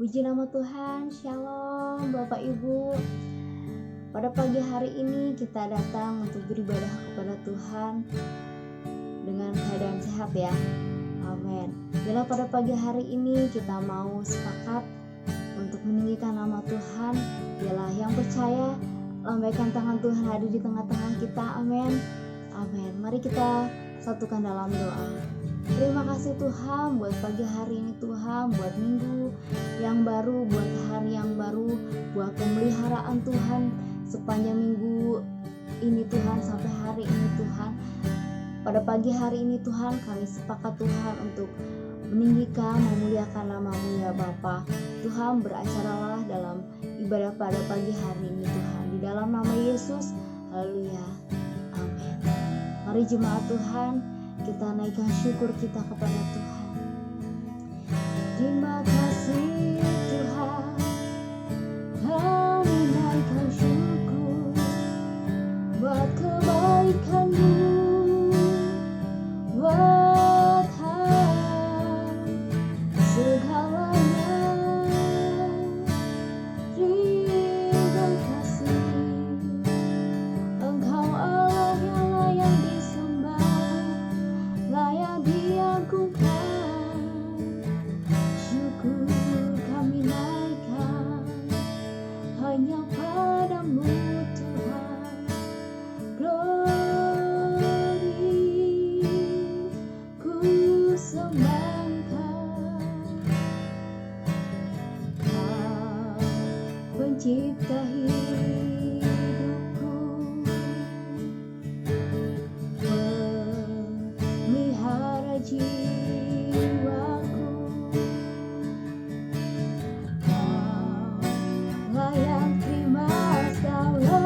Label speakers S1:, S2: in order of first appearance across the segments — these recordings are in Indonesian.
S1: Puji nama Tuhan, Shalom Bapak Ibu. Pada pagi hari ini kita datang untuk beribadah kepada Tuhan dengan keadaan sehat ya. Amin. Bila pada pagi hari ini kita mau sepakat untuk meninggikan nama Tuhan, biarlah yang percaya lambaikan tangan Tuhan ada di tengah-tengah kita. Amin. Amin. Mari kita satukan dalam doa. Terima kasih Tuhan buat pagi hari ini Tuhan, buat minggu yang baru, buat hari yang baru, buat pemeliharaan Tuhan sepanjang minggu ini Tuhan sampai hari ini Tuhan. Pada pagi hari ini Tuhan kami sepakat Tuhan untuk meninggikan, memuliakan nama-Mu ya Bapa. Tuhan beracaralah dalam ibadah pada pagi hari ini Tuhan. Di dalam nama Yesus, haleluya, amin. Mari jemaat Tuhan, kita naikkan syukur kita kepada Tuhan. Terima kasih Tuhan, kami naikkan syukur buat kebaikan-Mu, buat segalanya. Terima kasih, Engkau Allah yang layak disembah, layak diagungkan. Syukur kami naikkan hanya padamu Tuhan. Glory ku sembahkan, Kau pencipta hidupku, pelihara jiwaku. Kau layak terima segala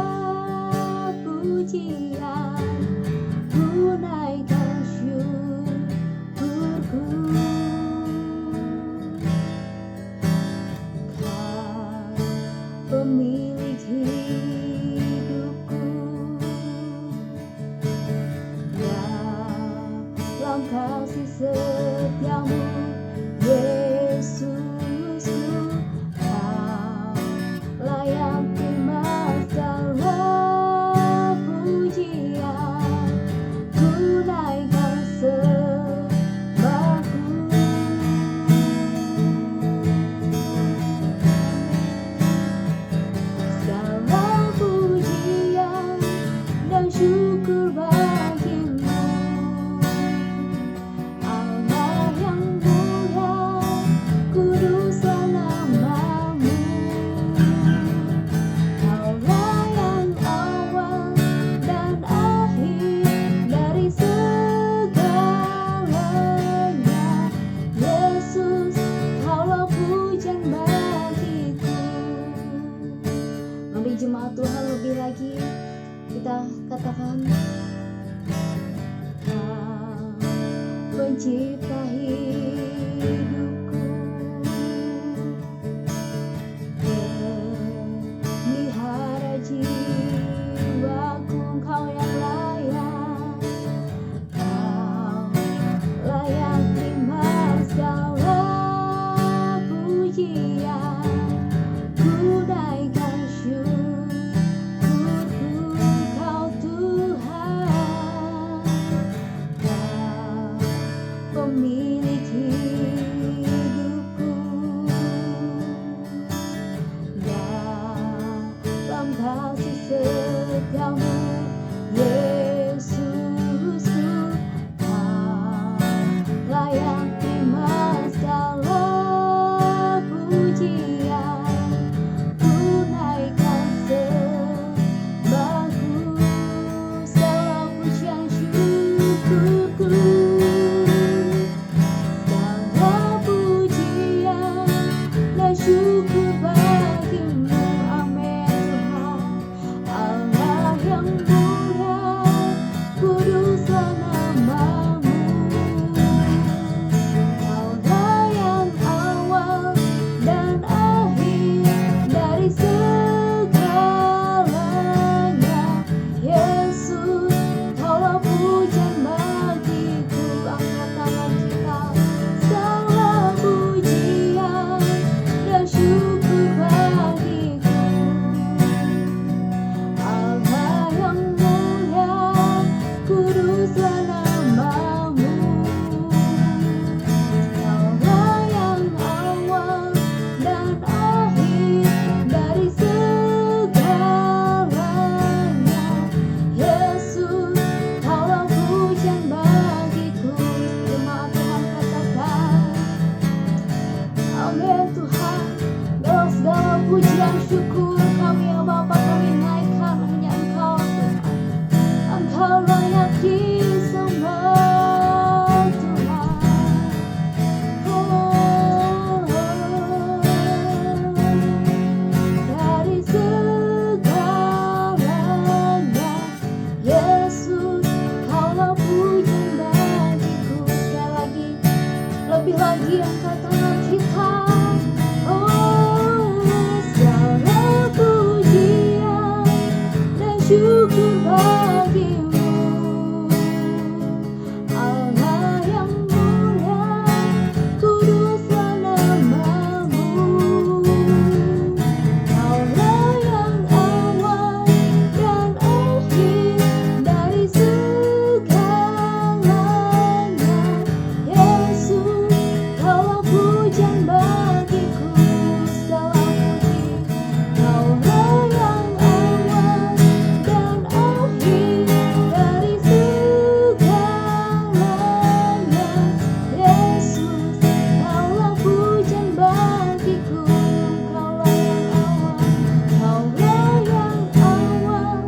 S1: pujian, ku naikkan syukurku. Kau pemilik hidupku, dalam kasih setiamu Yesusku. Kau layak terima segala pujian, ku naikkan sembahku. Segala pujian dan syukur bagimu, Allah yang mulia, kuduslah nama-Mu. Kaulah yang awal dan akhir dari segalanya. Yesus, Kaulah pujian bagiku. Mari jemaat Tuhan lebih lagi kita katakan, Kau pencipta hidupku, pelihara jiwaku. Engkau yang layak, Kau layak terima segala pujian, ku naikkan syukurku. Kau Tuhan, Kau pemilik syukur kami ya Bapa, kami naikkan hanya Engkau Tuhan. Engkau layak disembah Tuhan. Dari segalanya Yesus, Kaulah pujian bagiku. Sekali lagi, lebih lagi angkatan kita. Segala pujian dan syukur bagimu, Allah yang mulia, kuduslah namamu. Kaulah yang awal dan akhir dari segalanya. Yesus, Kaulah pujian bagiku. Segala puji, Kaulah yang awal dan akhir dari segalanya. Yesus, Kaulah pujian bagiku. Kaulah yang awal, Kaulah yang awal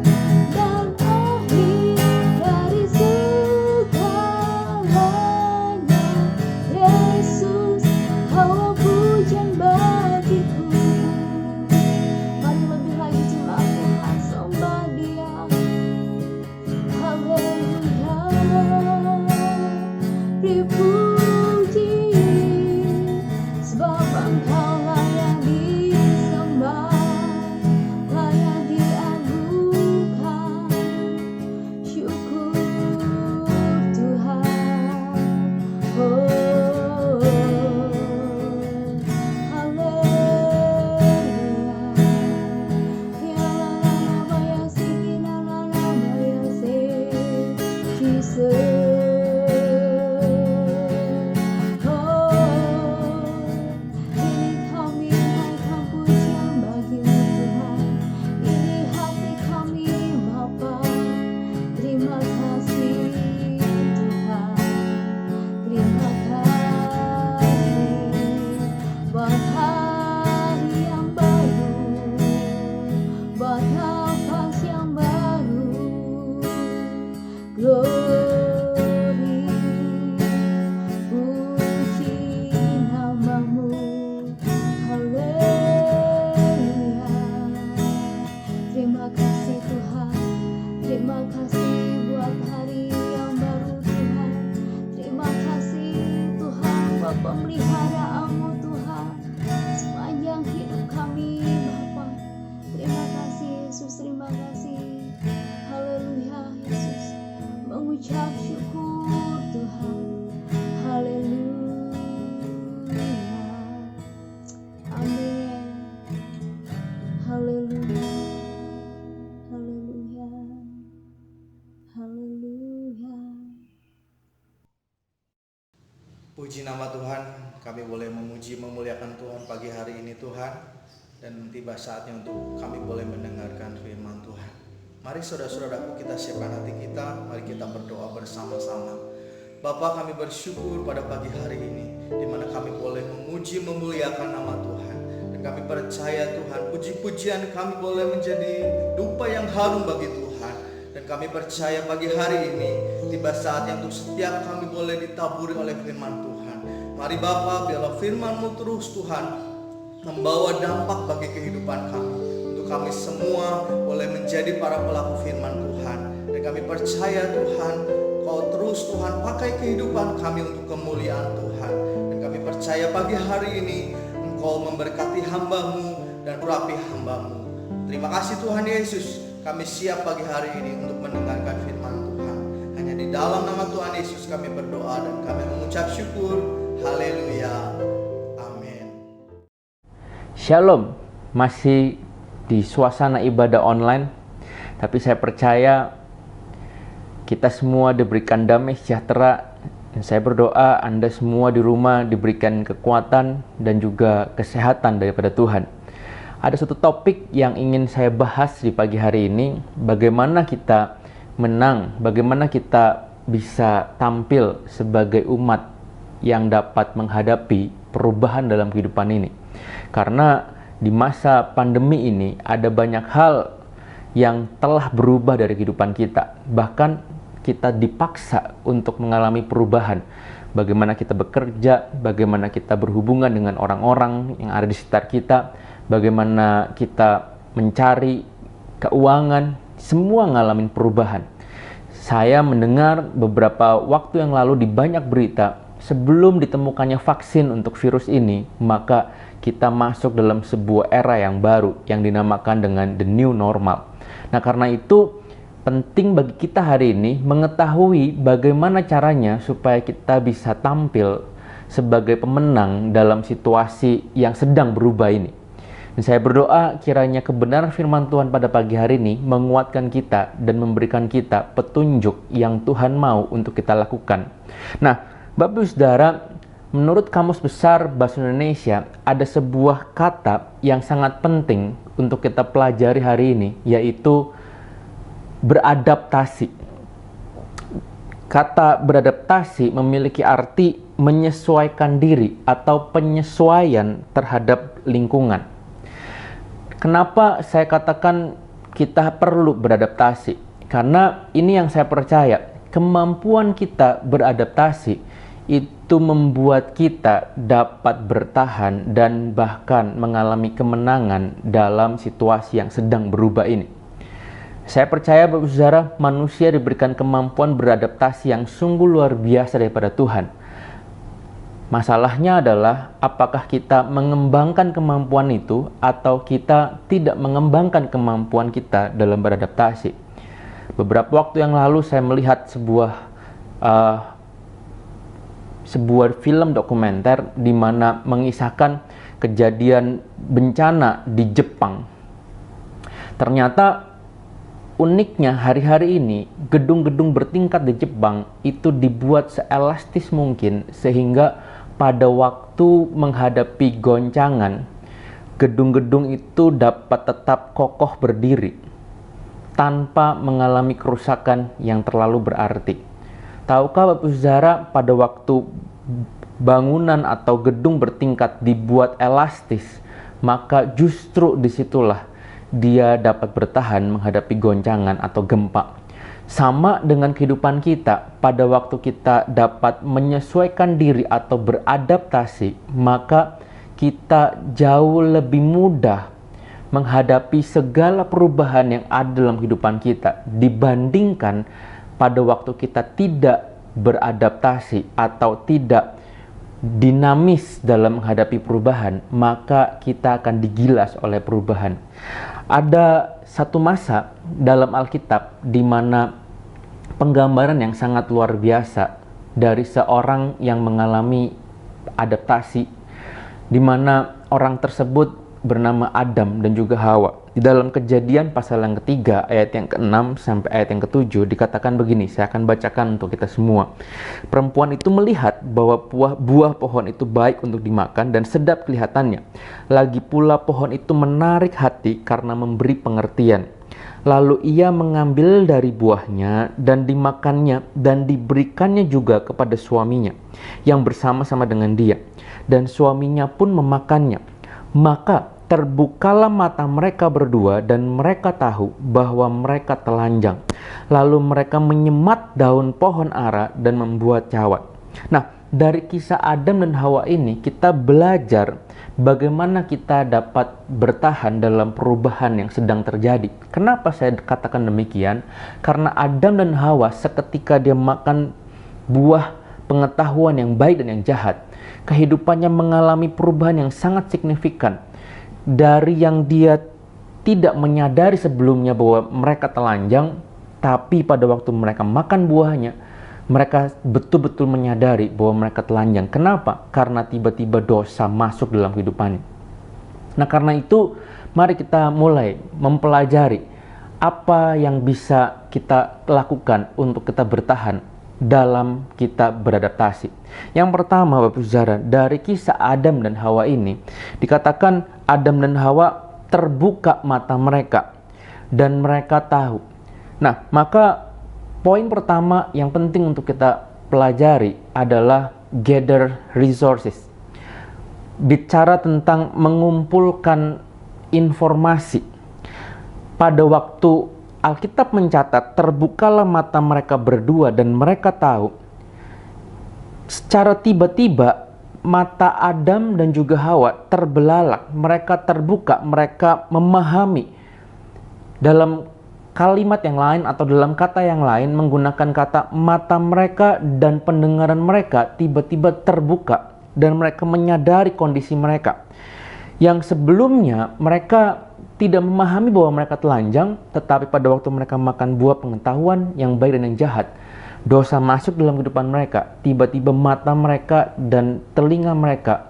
S1: dan akhir dari segalanya. Yesus, Kaulah pujian bagiku. Mari lebih lagi sembah Tuhan, sembah Dia. Haleluya, dipuji, sebab Engkau layak disembah, layak diagungkan. Syukur Tuhan. Oh, terima kasih Tuhan. Terima kasih buat hari yang baru, buat nafas yang baru. Glory, puji namamu. Haleluya. Terima kasih Tuhan. Terima kasih buat hari yang baru Tuhan. Terima kasih Tuhan buat pemeliharaanmu Tuhan sepanjang hidup kami Bapa. Terima kasih Yesus, terima kasih. Haleluya Yesus, mengucap syukur Tuhan. Haleluya. Amin. Haleluya. Haleluya. Haleluya.
S2: Puji nama Tuhan, kami boleh memuji memuliakan Tuhan pagi hari ini Tuhan. Dan tiba saatnya untuk kami boleh mendengarkan firman Tuhan. Mari saudara-saudaraku, kita siapkan hati kita, mari kita berdoa bersama-sama. Bapa, kami bersyukur pada pagi hari ini, di mana kami boleh memuji memuliakan nama Tuhan. Dan kami percaya Tuhan, puji-pujian kami boleh menjadi dupa yang harum bagi Tuhan. Dan kami percaya pagi hari ini tiba saatnya untuk setiap kami boleh ditaburi oleh firman Tuhan. Mari Bapa, biarlah firman-Mu terus Tuhan membawa dampak bagi kehidupan kami. Untuk kami semua boleh menjadi para pelaku firman Tuhan. Dan kami percaya Tuhan, Kau terus Tuhan pakai kehidupan kami untuk kemuliaan Tuhan. Dan kami percaya pagi hari ini Engkau memberkati hamba-Mu dan urapi hamba-Mu. Terima kasih Tuhan Yesus. Kami siap pagi hari ini untuk mendengarkan firman Tuhan. Hanya di dalam nama Tuhan Yesus kami berdoa dan kami mengucap syukur. Haleluya. Amin.
S3: Shalom, masih di suasana ibadah online, tapi saya percaya kita semua diberikan damai sejahtera, dan saya berdoa Anda semua di rumah diberikan kekuatan dan juga kesehatan daripada Tuhan. Ada satu topik yang ingin saya bahas di pagi hari ini, bagaimana kita menang, bagaimana kita bisa tampil sebagai umat yang dapat menghadapi perubahan dalam kehidupan ini. Karena di masa pandemi ini ada banyak hal yang telah berubah dari kehidupan kita. Bahkan kita dipaksa untuk mengalami perubahan. Bagaimana kita bekerja, bagaimana kita berhubungan dengan orang-orang yang ada di sekitar kita, bagaimana kita mencari keuangan, semua ngalamin perubahan. Saya mendengar beberapa waktu yang lalu di banyak berita, sebelum ditemukannya vaksin untuk virus ini, maka kita masuk dalam sebuah era yang baru yang dinamakan dengan the new normal. Nah, karena itu penting bagi kita hari ini mengetahui bagaimana caranya supaya kita bisa tampil sebagai pemenang dalam situasi yang sedang berubah ini. Dan saya berdoa kiranya kebenaran firman Tuhan pada pagi hari ini menguatkan kita dan memberikan kita petunjuk yang Tuhan mau untuk kita lakukan. Nah, Bapak Ibu Saudara, menurut Kamus Besar Bahasa Indonesia ada sebuah kata yang sangat penting untuk kita pelajari hari ini, yaitu beradaptasi. Kata beradaptasi memiliki arti menyesuaikan diri atau penyesuaian terhadap lingkungan. Kenapa saya katakan kita perlu beradaptasi? Karena ini yang saya percaya, kemampuan kita beradaptasi itu membuat kita dapat bertahan dan bahkan mengalami kemenangan dalam situasi yang sedang berubah ini. Saya percaya Bapak Saudara, manusia diberikan kemampuan beradaptasi yang sungguh luar biasa daripada Tuhan. Masalahnya adalah apakah kita mengembangkan kemampuan itu atau kita tidak mengembangkan kemampuan kita dalam beradaptasi. Beberapa waktu yang lalu saya melihat sebuah film dokumenter di mana mengisahkan kejadian bencana di Jepang. Ternyata uniknya hari-hari ini gedung-gedung bertingkat di Jepang itu dibuat seelastis mungkin sehingga pada waktu menghadapi goncangan, gedung-gedung itu dapat tetap kokoh berdiri tanpa mengalami kerusakan yang terlalu berarti. Tahukah Bapak Saudara, pada waktu bangunan atau gedung bertingkat dibuat elastis, maka justru disitulah dia dapat bertahan menghadapi goncangan atau gempa. Sama dengan kehidupan kita, pada waktu kita dapat menyesuaikan diri atau beradaptasi, maka kita jauh lebih mudah menghadapi segala perubahan yang ada dalam kehidupan kita dibandingkan pada waktu kita tidak beradaptasi atau tidak dinamis dalam menghadapi perubahan, maka kita akan digilas oleh perubahan. Ada satu masa dalam Alkitab di mana penggambaran yang sangat luar biasa dari seorang yang mengalami adaptasi, di mana orang tersebut bernama Adam dan juga Hawa. Di dalam Kejadian pasal yang ketiga, ayat yang ke-6 sampai ayat yang ke-7 dikatakan begini, saya akan bacakan untuk kita semua. Perempuan itu melihat bahwa buah pohon itu baik untuk dimakan dan sedap kelihatannya. Lagi pula pohon itu menarik hati karena memberi pengertian. Lalu ia mengambil dari buahnya dan dimakannya dan diberikannya juga kepada suaminya yang bersama-sama dengan dia. Dan suaminya pun memakannya. Maka terbukalah mata mereka berdua dan mereka tahu bahwa mereka telanjang. Lalu mereka menyemat daun pohon ara dan membuat cawat. Nah, dari kisah Adam dan Hawa ini kita belajar bagaimana kita dapat bertahan dalam perubahan yang sedang terjadi. Kenapa saya katakan demikian? Karena Adam dan Hawa seketika dia makan buah pengetahuan yang baik dan yang jahat, kehidupannya mengalami perubahan yang sangat signifikan. Dari yang dia tidak menyadari sebelumnya bahwa mereka telanjang, tapi pada waktu mereka makan buahnya, mereka betul-betul menyadari bahwa mereka telanjang. Kenapa? Karena tiba-tiba dosa masuk dalam kehidupannya. Nah, karena itu mari kita mulai mempelajari apa yang bisa kita lakukan untuk kita bertahan dalam kita beradaptasi. Yang pertama, Bapak Saudara, dari kisah Adam dan Hawa ini dikatakan Adam dan Hawa terbuka mata mereka dan mereka tahu. Nah, maka poin pertama yang penting untuk kita pelajari adalah gather resources. Bicara tentang mengumpulkan informasi. Pada waktu Alkitab mencatat, terbukalah mata mereka berdua dan mereka tahu. Secara tiba-tiba mata Adam dan juga Hawa terbelalak, mereka terbuka, mereka memahami. Dalam kalimat yang lain atau dalam kata yang lain menggunakan kata mata mereka dan pendengaran mereka tiba-tiba terbuka dan mereka menyadari kondisi mereka. Yang sebelumnya mereka tidak memahami bahwa mereka telanjang, tetapi pada waktu mereka makan buah pengetahuan yang baik dan yang jahat, dosa masuk dalam kehidupan mereka. Tiba-tiba mata mereka dan telinga mereka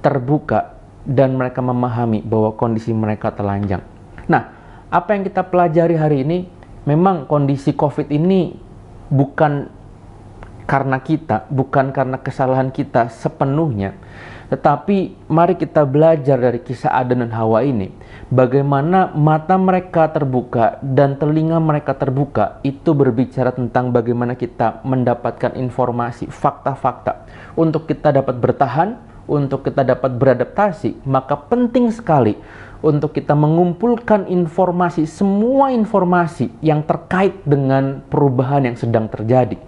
S3: terbuka dan mereka memahami bahwa kondisi mereka telanjang. Nah, apa yang kita pelajari hari ini, memang kondisi COVID ini bukan karena kita, bukan karena kesalahan kita sepenuhnya. Tetapi mari kita belajar dari kisah Adam dan Hawa ini, bagaimana mata mereka terbuka dan telinga mereka terbuka. Itu berbicara tentang bagaimana kita mendapatkan informasi, fakta-fakta. Untuk kita dapat bertahan, untuk kita dapat beradaptasi, maka penting sekali untuk kita mengumpulkan informasi, semua informasi yang terkait dengan perubahan yang sedang terjadi.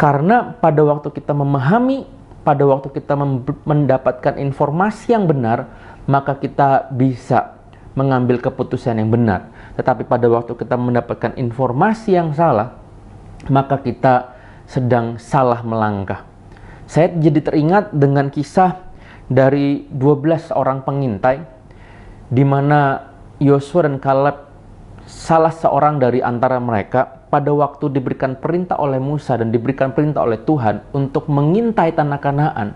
S3: Karena pada waktu kita memahami, pada waktu kita mendapatkan informasi yang benar, maka kita bisa mengambil keputusan yang benar. Tetapi pada waktu kita mendapatkan informasi yang salah, maka kita sedang salah melangkah. Saya jadi teringat dengan kisah dari 12 orang pengintai, di mana Yosua dan Kaleb, salah seorang dari antara mereka, pada waktu diberikan perintah oleh Musa dan diberikan perintah oleh Tuhan untuk mengintai tanah Kanaan,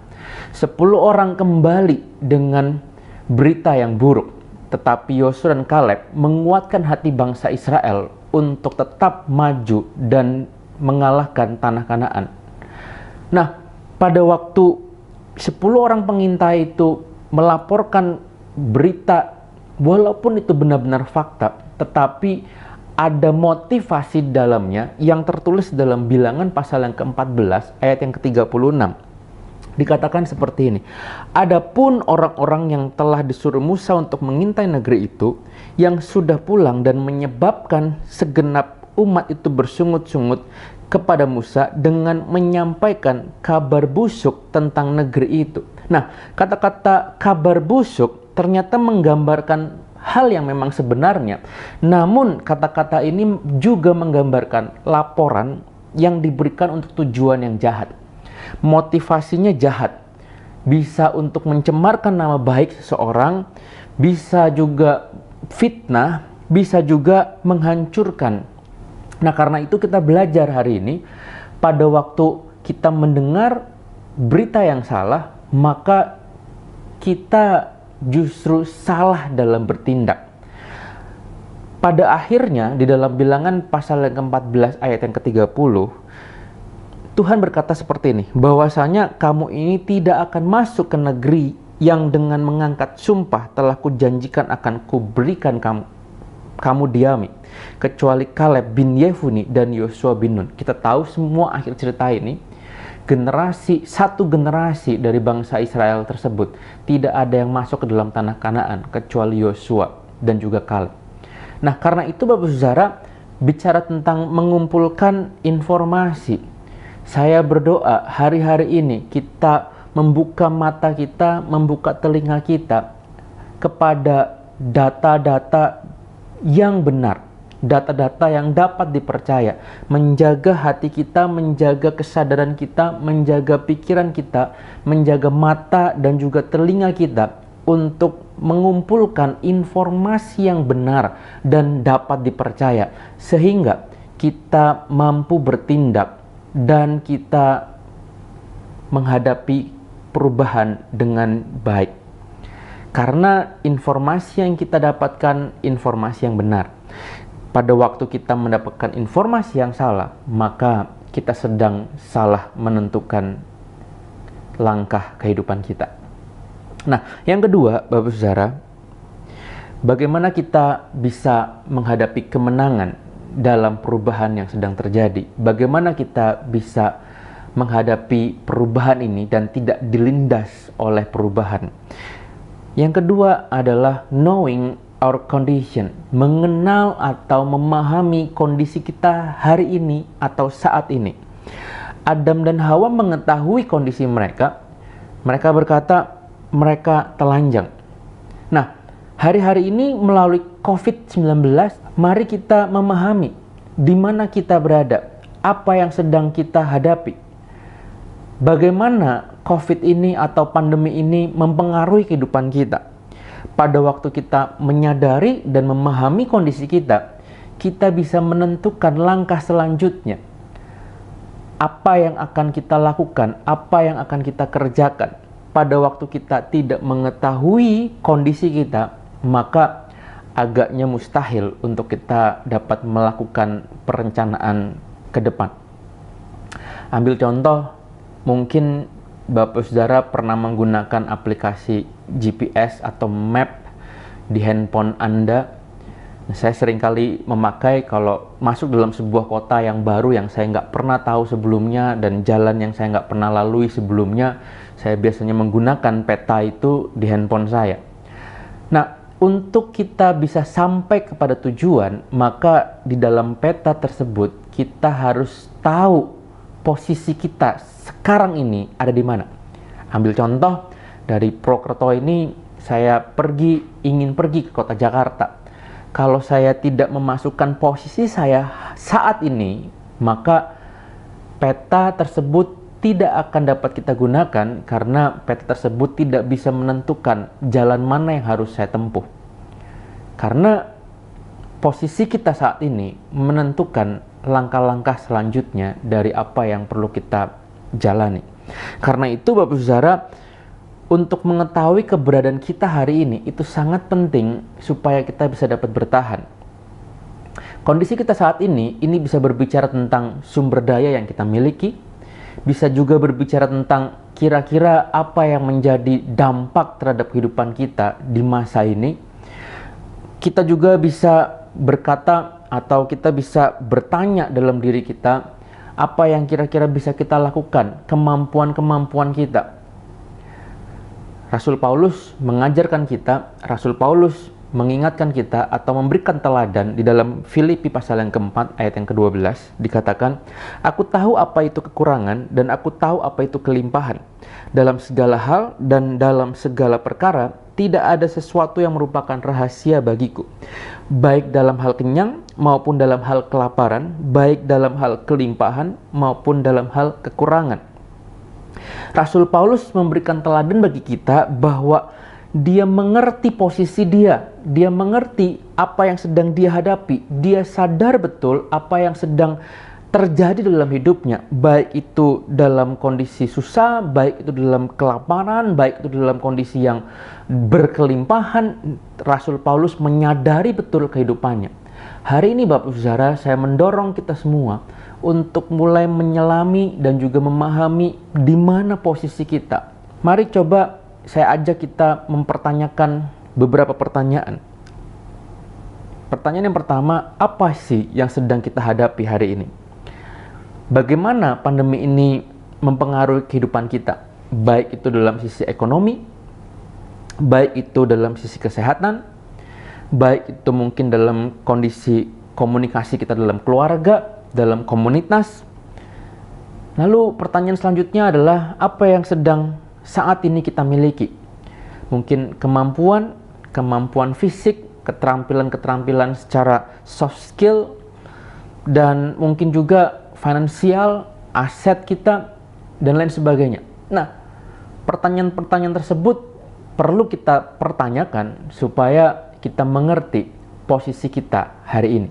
S3: 10 orang kembali dengan berita yang buruk. Tetapi Yosua dan Kaleb menguatkan hati bangsa Israel untuk tetap maju dan mengalahkan tanah Kanaan. Nah, pada waktu 10 orang pengintai itu melaporkan berita, walaupun itu benar-benar fakta, tetapi ada motivasi dalamnya yang tertulis dalam Bilangan pasal yang ke-14 ayat yang ke-36. Dikatakan seperti ini, adapun orang-orang yang telah disuruh Musa untuk mengintai negeri itu, yang sudah pulang dan menyebabkan segenap umat itu bersungut-sungut kepada Musa dengan menyampaikan kabar busuk tentang negeri itu. Nah, kata-kata kabar busuk ternyata menggambarkan hal yang memang sebenarnya. Namun kata-kata ini juga menggambarkan laporan yang diberikan untuk tujuan yang jahat. Motivasinya jahat. Bisa untuk mencemarkan nama baik seseorang, bisa juga fitnah, bisa juga menghancurkan. Nah, karena itu kita belajar hari ini, pada waktu kita mendengar berita yang salah, maka kita justru salah dalam bertindak. Pada akhirnya di dalam Bilangan pasal yang ke-14 ayat yang ke-30, Tuhan berkata seperti ini, bahwasanya kamu ini tidak akan masuk ke negeri yang dengan mengangkat sumpah telah kujanjikan akan kuberikan kamu diami, kecuali Kaleb bin Yefune dan Yosua bin Nun. Kita tahu semua akhir cerita ini, satu generasi dari bangsa Israel tersebut tidak ada yang masuk ke dalam tanah Kanaan kecuali Yosua dan juga Kaleb. Nah, karena itu Bapak Saudara, bicara tentang mengumpulkan informasi, saya berdoa hari-hari ini kita membuka mata kita, membuka telinga kita kepada data-data yang benar, data-data yang dapat dipercaya, menjaga hati kita, menjaga kesadaran kita, menjaga pikiran kita, menjaga mata dan juga telinga kita untuk mengumpulkan informasi yang benar dan dapat dipercaya, sehingga kita mampu bertindak dan kita menghadapi perubahan dengan baik. Karena informasi yang kita dapatkan informasi yang benar. Pada waktu kita mendapatkan informasi yang salah, maka kita sedang salah menentukan langkah kehidupan kita. Nah, yang kedua, Bapak Saudara, bagaimana kita bisa menghadapi kemenangan dalam perubahan yang sedang terjadi? Bagaimana kita bisa menghadapi perubahan ini dan tidak dilindas oleh perubahan? Yang kedua adalah knowing our condition, mengenal atau memahami kondisi kita hari ini atau saat ini. Adam dan Hawa mengetahui kondisi mereka. Mereka berkata mereka telanjang. Nah, hari-hari ini melalui COVID-19, mari kita memahami di mana kita berada, apa yang sedang kita hadapi. Bagaimana COVID ini atau pandemi ini mempengaruhi kehidupan kita. Pada waktu kita menyadari dan memahami kondisi kita, kita bisa menentukan langkah selanjutnya. Apa yang akan kita lakukan, apa yang akan kita kerjakan. Pada waktu kita tidak mengetahui kondisi kita, maka agaknya mustahil untuk kita dapat melakukan perencanaan ke depan. Ambil contoh, mungkin Bapak Saudara pernah menggunakan aplikasi GPS atau map di handphone Anda. Saya seringkali memakai kalau masuk dalam sebuah kota yang baru yang saya nggak pernah tahu sebelumnya dan jalan yang saya nggak pernah lalui sebelumnya, saya biasanya menggunakan peta itu di handphone saya. Nah, untuk kita bisa sampai kepada tujuan, maka di dalam peta tersebut kita harus tahu posisi kita sekarang ini ada di mana. Ambil contoh dari Purwokerto ini, saya ingin pergi ke kota Jakarta. Kalau saya tidak memasukkan posisi saya saat ini, maka peta tersebut tidak akan dapat kita gunakan karena peta tersebut tidak bisa menentukan jalan mana yang harus saya tempuh. Karena posisi kita saat ini menentukan langkah-langkah selanjutnya dari apa yang perlu kita jalani. Karena itu Bapak Saudara, untuk mengetahui keberadaan kita hari ini itu sangat penting supaya kita bisa dapat bertahan. Kondisi kita saat ini bisa berbicara tentang sumber daya yang kita miliki, bisa juga berbicara tentang kira-kira apa yang menjadi dampak terhadap kehidupan kita di masa ini. Kita juga bisa berkata atau kita bisa bertanya dalam diri kita, apa yang kira-kira bisa kita lakukan, kemampuan-kemampuan kita. Rasul Paulus mengajarkan kita, Rasul Paulus mengingatkan kita atau memberikan teladan di dalam Filipi pasal yang keempat ayat yang ke-12 dikatakan, aku tahu apa itu kekurangan dan aku tahu apa itu kelimpahan. Dalam segala hal dan dalam segala perkara tidak ada sesuatu yang merupakan rahasia bagiku, baik dalam hal kenyang maupun dalam hal kelaparan, baik dalam hal kelimpahan maupun dalam hal kekurangan. Rasul Paulus memberikan teladan bagi kita bahwa dia mengerti posisi dia mengerti apa yang sedang dia hadapi, dia sadar betul apa yang sedang terjadi dalam hidupnya, baik itu dalam kondisi susah, baik itu dalam kelaparan, baik itu dalam kondisi yang berkelimpahan. Rasul Paulus menyadari betul kehidupannya. Hari ini Bapak Saudara, saya mendorong kita semua untuk mulai menyelami dan juga memahami di mana posisi kita. Mari coba saya ajak kita mempertanyakan beberapa pertanyaan. Pertanyaan yang pertama, apa sih yang sedang kita hadapi hari ini? Bagaimana pandemi ini mempengaruhi kehidupan kita? Baik itu dalam sisi ekonomi, baik itu dalam sisi kesehatan, baik itu mungkin dalam kondisi komunikasi kita dalam keluarga, dalam komunitas. Lalu pertanyaan selanjutnya adalah apa yang sedang saat ini kita miliki? Mungkin kemampuan fisik, keterampilan secara soft skill, dan mungkin juga finansial, aset kita, dan lain sebagainya. Nah, pertanyaan-pertanyaan tersebut perlu kita pertanyakan supaya kita mengerti posisi kita hari ini.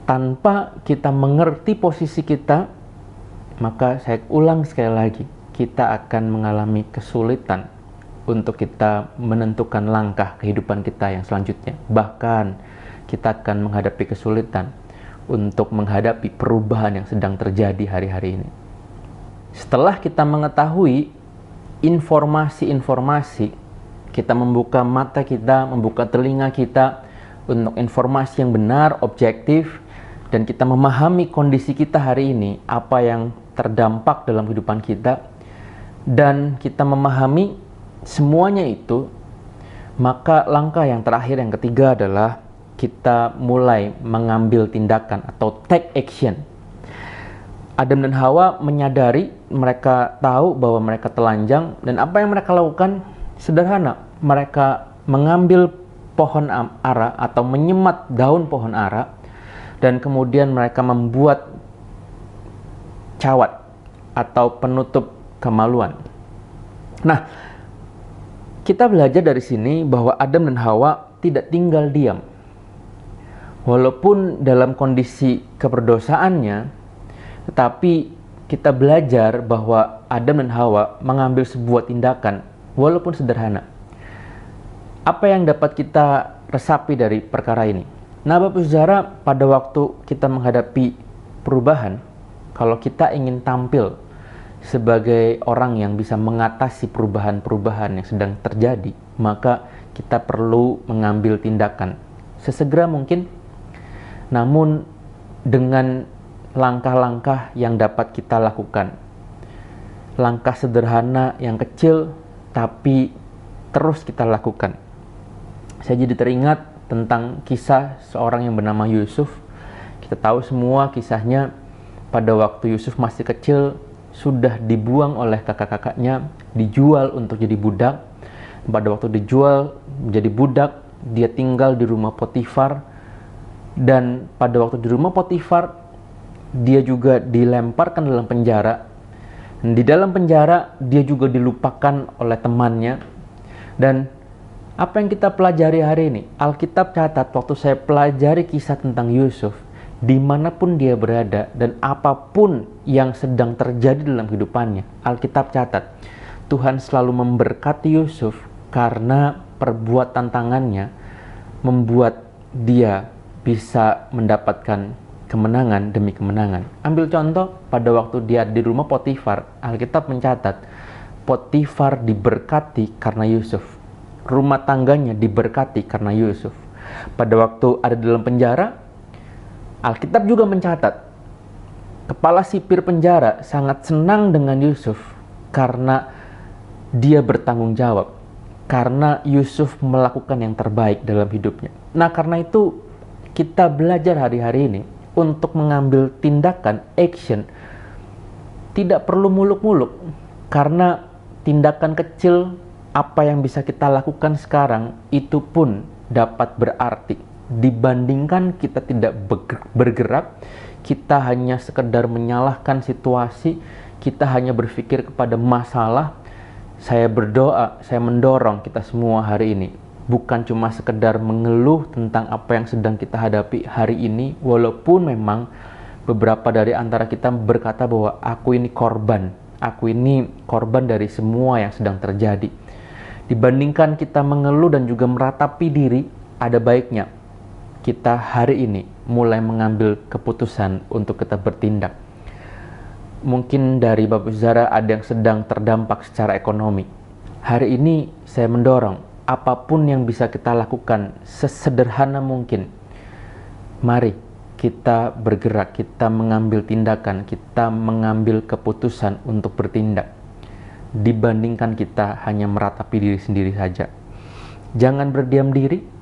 S3: Tanpa kita mengerti posisi kita, maka saya ulang sekali lagi, kita akan mengalami kesulitan untuk kita menentukan langkah kehidupan kita yang selanjutnya. Bahkan kita akan menghadapi kesulitan untuk menghadapi perubahan yang sedang terjadi hari-hari ini. Setelah kita mengetahui informasi-informasi, kita membuka mata kita, membuka telinga kita untuk informasi yang benar, objektif, dan kita memahami kondisi kita hari ini, apa yang terdampak dalam kehidupan kita, dan kita memahami semuanya itu, maka langkah yang terakhir, yang ketiga adalah kita mulai mengambil tindakan atau take action. Adam dan Hawa menyadari, mereka tahu bahwa mereka telanjang, dan apa yang mereka lakukan sederhana. Mereka mengambil pohon ara atau menyemat daun pohon ara, dan kemudian mereka membuat cawat atau penutup kemaluan. Nah, kita belajar dari sini bahwa Adam dan Hawa tidak tinggal diam. Walaupun dalam kondisi keberdosaannya, tetapi kita belajar bahwa Adam dan Hawa mengambil sebuah tindakan walaupun sederhana. Apa yang dapat kita resapi dari perkara ini? Nah, Bapak Saudara, pada waktu kita menghadapi perubahan, kalau kita ingin tampil sebagai orang yang bisa mengatasi perubahan-perubahan yang sedang terjadi, maka kita perlu mengambil tindakan sesegera mungkin, namun dengan langkah-langkah yang dapat kita lakukan. Langkah sederhana yang kecil, tapi terus kita lakukan. Saya jadi teringat tentang kisah seorang yang bernama Yusuf. Kita tahu semua kisahnya. Pada waktu Yusuf masih kecil, sudah dibuang oleh kakak-kakaknya, dijual untuk jadi budak. Pada waktu dijual menjadi budak, dia tinggal di rumah Potifar. Dan pada waktu di rumah Potifar, dia juga dilemparkan dalam penjara. Di dalam penjara, dia juga dilupakan oleh temannya. Dan apa yang kita pelajari hari ini? Alkitab catat, waktu saya pelajari kisah tentang Yusuf, dimanapun dia berada dan apapun yang sedang terjadi dalam kehidupannya, Alkitab catat, Tuhan selalu memberkati Yusuf karena perbuatan tangannya membuat dia bisa mendapatkan kemenangan demi kemenangan. Ambil contoh, pada waktu dia di rumah Potifar, Alkitab mencatat, Potifar diberkati karena Yusuf. Rumah tangganya diberkati karena Yusuf. Pada waktu ada di dalam penjara, Alkitab juga mencatat, kepala sipir penjara sangat senang dengan Yusuf karena dia bertanggung jawab, karena Yusuf melakukan yang terbaik dalam hidupnya. Nah, karena itu kita belajar hari-hari ini untuk mengambil tindakan, action. Tidak perlu muluk-muluk, karena tindakan kecil apa yang bisa kita lakukan sekarang itu pun dapat berarti. Dibandingkan kita tidak bergerak, kita hanya sekedar menyalahkan situasi, kita hanya berpikir kepada masalah. Saya berdoa, saya mendorong kita semua hari ini, bukan cuma sekedar mengeluh tentang apa yang sedang kita hadapi hari ini, walaupun memang beberapa dari antara kita berkata bahwa aku ini korban dari semua yang sedang terjadi. Dibandingkan kita mengeluh dan juga meratapi diri, ada baiknya kita hari ini mulai mengambil keputusan untuk kita bertindak. Mungkin dari Bapak Saudara ada yang sedang terdampak secara ekonomi. Hari ini saya mendorong apapun yang bisa kita lakukan sesederhana mungkin. Mari kita bergerak, kita mengambil tindakan, kita mengambil keputusan untuk bertindak. Dibandingkan kita hanya meratapi diri sendiri saja. Jangan berdiam diri,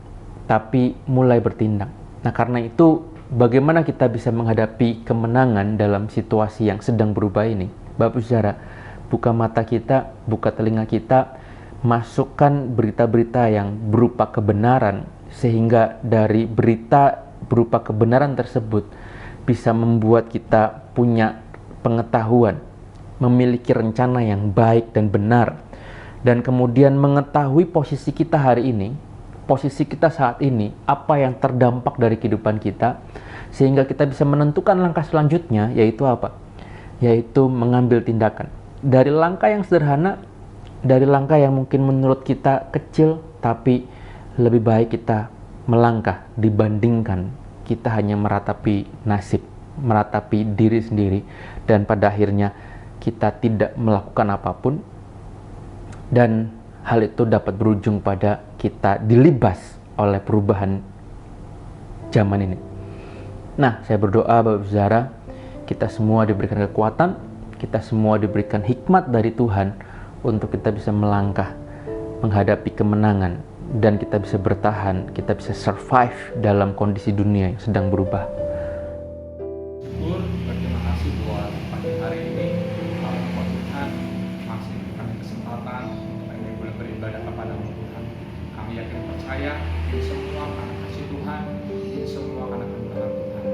S3: tapi mulai bertindak. Nah, karena itu bagaimana kita bisa menghadapi kemenangan dalam situasi yang sedang berubah ini? Bapak Saudara, buka mata kita, buka telinga kita, masukkan berita-berita yang berupa kebenaran, sehingga dari berita berupa kebenaran tersebut bisa membuat kita punya pengetahuan, memiliki rencana yang baik dan benar, dan kemudian mengetahui posisi kita hari ini, posisi kita saat ini, apa yang terdampak dari kehidupan kita, sehingga kita bisa menentukan langkah selanjutnya, yaitu apa? Yaitu mengambil tindakan. Dari langkah yang sederhana, dari langkah yang mungkin menurut kita kecil, tapi lebih baik kita melangkah dibandingkan kita hanya meratapi nasib, meratapi diri sendiri, dan pada akhirnya kita tidak melakukan apapun, dan hal itu dapat berujung pada kita dilibas oleh perubahan zaman ini. Nah, saya berdoa Bapak Saudara, kita semua diberikan kekuatan, kita semua diberikan hikmat dari Tuhan untuk kita bisa melangkah menghadapi kemenangan, dan kita bisa bertahan, kita bisa survive dalam kondisi dunia yang sedang berubah.
S4: Syukur, berterima kasih buat pagi hari ini. Kalau Tuhan masih memberikan kesempatan untuk kami boleh beribadah kepada-Mu Tuhan. Kami yakin percaya ini semua karena kasih Tuhan, ini semua karena kebenaran Tuhan.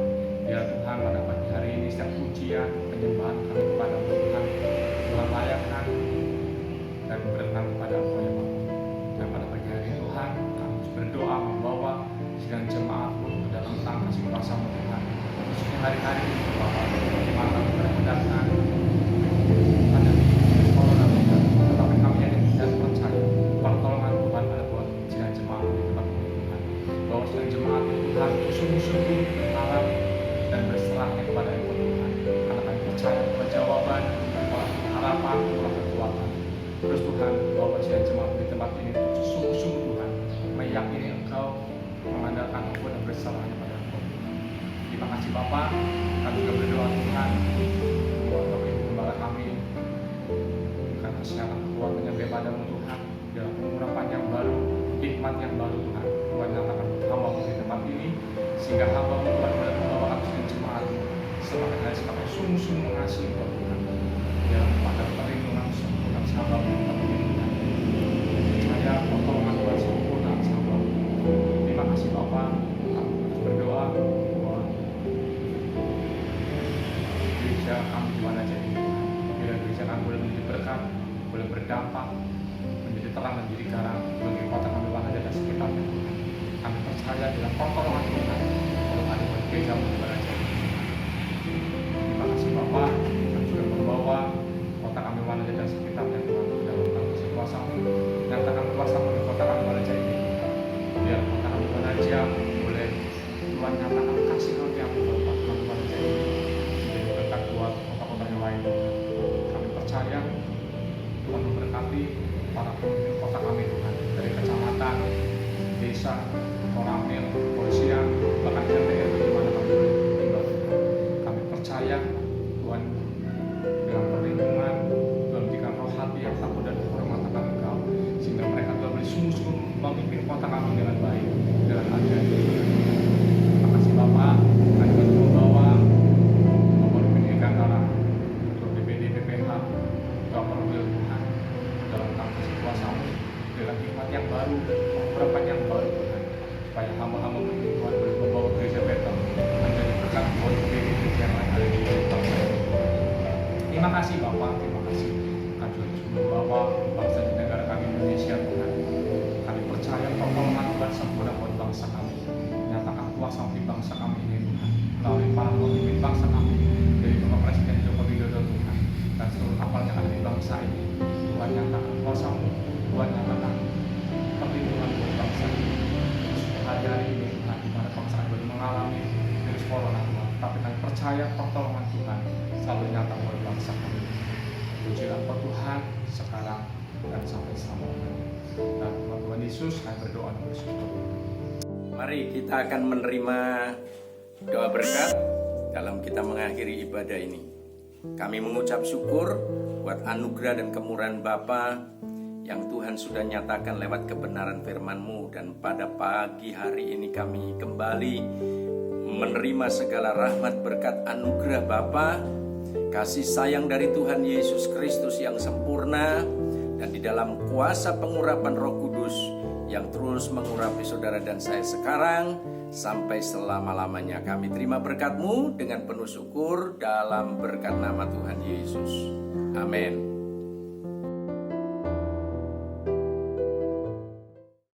S4: Ya Tuhan, pada pagi hari ini setiap pujian, penyembahan kami kepada-Mu Tuhan, Tuhan layakkan dan berenang kepada-Mu ya Bapa. Dan pada pagi hari ini Tuhan, kami berdoa membawa sidang jemaat-Mu ke dalam tangan kasih kuasa-Mu Tuhan. Khususnya hari-hari ini Bapa, di mana kami berhadapan pada corona Tuhan, tetapi kami yakin dan percaya pertolongan Tuhan ada buat sidang jemaat di tempat ini Tuhan. Bahwa sidang jemaat Tuhan sungguh-sungguh berharap dan berserahnya kepada Engkau Tuhan. Karena kami percaya bahwa jawaban, bahwa harapan, bahwa kekuatan. Terus Tuhan, bahwa sidang jemaat di tempat ini sungguh-sungguh Tuhan meyakini Engkau, mengandalkan Engkau dan berserahnya pada Engkau. Terima kasih Bapak, kami juga berdoa Tuhan buat Bapak Ibu Gembala kami, bukan kesehatan keluarganya kepada-Mu Tuhan, dalam pengurapan yang baru, hikmat yang baru Tuhan. Tuhan nyatakan hamba-Mu di tempat ini, sehingga hamba-Mu Tuhan boleh membawa sidang jemaat semakin hari semakin sungguh-sungguh mengasihi Engkau Tuhan, dalam pada perlindungan sempurna hamba-Mu di tempat ini Tuhan. Percaya pertolongan Tuhan sempurna hamba-Mu. Terima kasih Bapak, kami terus berdoa buat gereja kami di mana jadi Tuhan. Biar gereja kami boleh menjadi berkat, boleh berdampak, menjadi terang dan jadi garam bagi kota kami mana dan sekitarnya Tuhan. Kami percaya dalam pertolongan Tuhan kalau ada buat gereja-Mu di mana jadi Tuhan. Terima kasih Bapak, kami juga membawa kota kami mana dan sekitarnya Tuhan ke dalam kasih kuasa-Mu. Nyatakan kuasa-Mu di kota kami mana jadi Tuhan. Biar kota kami mana aja boleh Tuhan nyatakan kasih karunia-Mu buat kota kami mana jadi menjadi berkat buat kota-kota yang lain Tuhan. Kami percaya Tuhan memberkati para pemimpin kota kami Tuhan, dari kecamatan, desa, koramil, kepolisian, bahkan RT di mana kami tinggal Tuhan. Kami percaya Tuhan dalam perlindungan, Tuhan berikan roh hati yang takut dan hormat akan Engkau, sehingga mereka Tuhan boleh sungguh-sungguh memimpin kota kami dengan baik, dengan adil. Terima kasih Bapak, kami juga membawa Bapak Pemimpin Gandara, Ketua DPD BPH, Ketua Perwil Tuhan, dalam kasih kuasa-Mu, dengan hikmat yang baru, pengharapan yang baru Tuhan, supaya hamba-hamba ini Tuhan boleh membawa gereja Bethel menjadi berkat buat gereja yang lain ada di bangsa ini. Terima kasih Bapak, terima kasih. Kami juga terus membawa bangsa dan negara kami Indonesia Tuhan. Kami percaya pertolongan Tuhan sempurna buat bangsa kami. Nyatakan kuasa di bangsa kami ini Tuhan, melalui para pemimpin bangsa kami, dari Bapak Presiden Joko Widodo Tuhan, dan seluruh kapal yang ada di bangsa ini. Tuhan nyatakan kuasa-Mu, Tuhan nyatakan perlindungan buat bangsa ini. Hari-hari ini Tuhan, di mana bangsa ini baru mengalami virus corona Tuhan, tapi kami percaya pertolongan Tuhan selalu nyata buat bangsa kami. Pujilah Engkau Tuhan sekarang dan sampai selamanya. Dan Tuhan Yesus, kami berdoa dan bersyukur.
S5: Mari kita akan menerima doa berkat dalam kita mengakhiri ibadah ini. Kami mengucap syukur buat anugerah dan kemurahan Bapa yang Tuhan sudah nyatakan lewat kebenaran firman-Mu, dan pada pagi hari ini kami kembali menerima segala rahmat berkat anugerah Bapa, kasih sayang dari Tuhan Yesus Kristus yang sempurna, dan di dalam kuasa pengurapan Roh Kudus yang terus mengurapi saudara dan saya sekarang sampai selama-lamanya. Kami terima berkat-Mu dengan penuh syukur dalam berkat nama Tuhan Yesus. Amin.